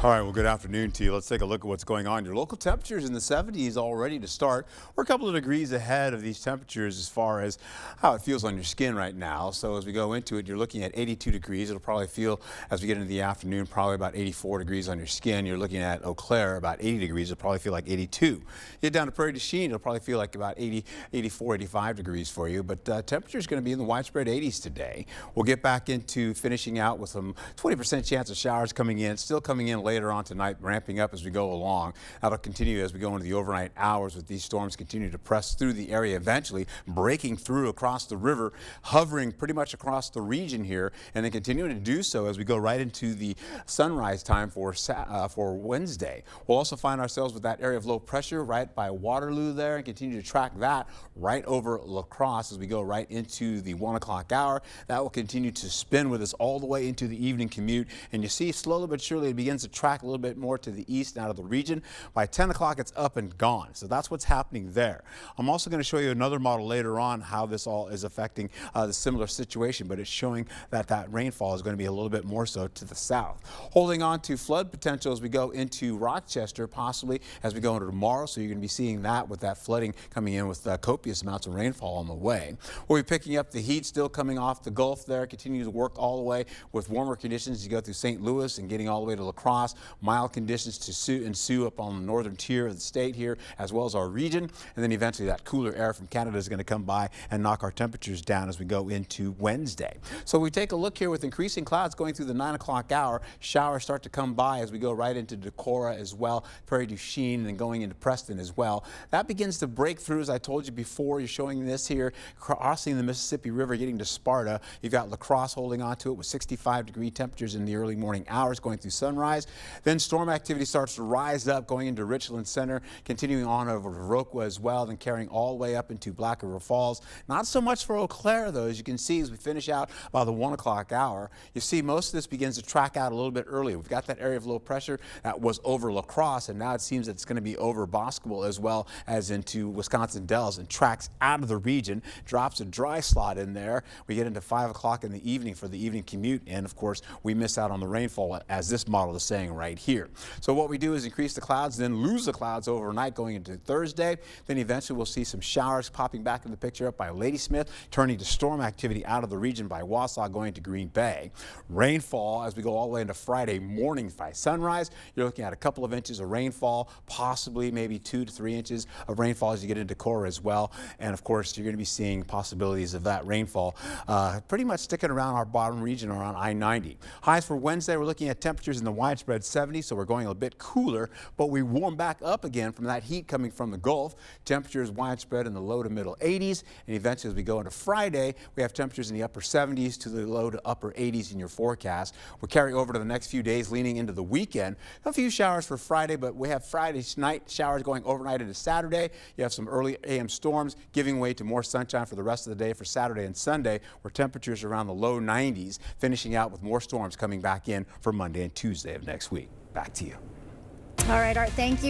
All right, well, good afternoon to you. Let's take a look at what's going on. Your local temperatures in the 70s already to start. We're a couple of degrees ahead of these temperatures as far as how it feels on your skin right now. So as we go into it, you're looking at 82 degrees. It'll probably feel, as we get into the afternoon, probably about 84 degrees on your skin. You're looking at Eau Claire, about 80 degrees. It'll probably feel like 82. Get down to Prairie du Chien, it'll probably feel like about 80, 84, 85 degrees for you. But temperature is going to be in the widespread 80s today. We'll get back into finishing out with some 20% chance of showers coming in, still coming in later on tonight, ramping up as we go along. That'll continue as we go into the overnight hours with these storms continue to press through the area, eventually breaking through across the river, hovering pretty much across the region here, and then continuing to do so as we go right into the sunrise time for Wednesday. We'll also find ourselves with that area of low pressure right by Waterloo there and continue to track that right over La Crosse as we go right into the 1 o'clock hour. That will continue to spin with us all the way into the evening commute, and you see slowly but surely it begins to track a little bit more to the east and out of the region. By 10 o'clock it's up and gone. So that's what's happening there. I'm also going to show you another model later on how this all is affecting the similar situation, but it's showing that that rainfall is going to be a little bit more so to the south. Holding on to flood potential as we go into Rochester, possibly as we go into tomorrow. So you're going to be seeing that with that flooding coming in with copious amounts of rainfall on the way. We'll be picking up the heat still coming off the Gulf there, continue to work all the way with warmer conditions as you go through St. Louis and getting all the way to La Crosse. Mild conditions to ensue up on the northern tier of the state here, as well as our region. And then eventually that cooler air from Canada is going to come by and knock our temperatures down as we go into Wednesday. So we take a look here with increasing clouds going through the 9 o'clock hour. Showers start to come by as we go right into Decorah as well, Prairie du Chien, and then going into Preston as well. That begins to break through, as I told you before. You're showing this here, crossing the Mississippi River, getting to Sparta. You've got La Crosse holding on to it with 65-degree temperatures in the early morning hours going through sunrise. Then storm activity starts to rise up going into Richland Center, continuing on over to Viroqua as well, then carrying all the way up into Black River Falls. Not so much for Eau Claire, though, as you can see as we finish out by the 1 o'clock hour. You see most of this begins to track out a little bit earlier. We've got that area of low pressure that was over La Crosse, and now it seems that it's going to be over Boscobel as well as into Wisconsin Dells, and tracks out of the region, drops a dry slot in there. We get into 5 o'clock in the evening for the evening commute, and of course we miss out on the rainfall, as this model is saying right here. So what we do is increase the clouds, then lose the clouds overnight going into Thursday. Then eventually we'll see some showers popping back in the picture up by Ladysmith, turning to storm activity out of the region by Wausau going to Green Bay. Rainfall as we go all the way into Friday morning by sunrise. You're looking at a couple of inches of rainfall, possibly maybe 2 to 3 inches of rainfall as you get into Decorah as well. And of course you're going to be seeing possibilities of that rainfall pretty much sticking around our bottom region around I-90. Highs for Wednesday, we're looking at temperatures in the widespread 70s, so we're going a bit cooler, but we warm back up again from that heat coming from the Gulf. Temperatures widespread in the low to middle 80s, and eventually as we go into Friday, we have temperatures in the upper 70s to the low to upper 80s in your forecast. We'll carry over to the next few days leaning into the weekend. A few showers for Friday, but we have Friday night showers going overnight into Saturday. You have some early AM storms giving way to more sunshine for the rest of the day for Saturday and Sunday, where temperatures are around the low 90s, finishing out with more storms coming back in for Monday and Tuesday of next week. Back to you. All right, Art, thank you.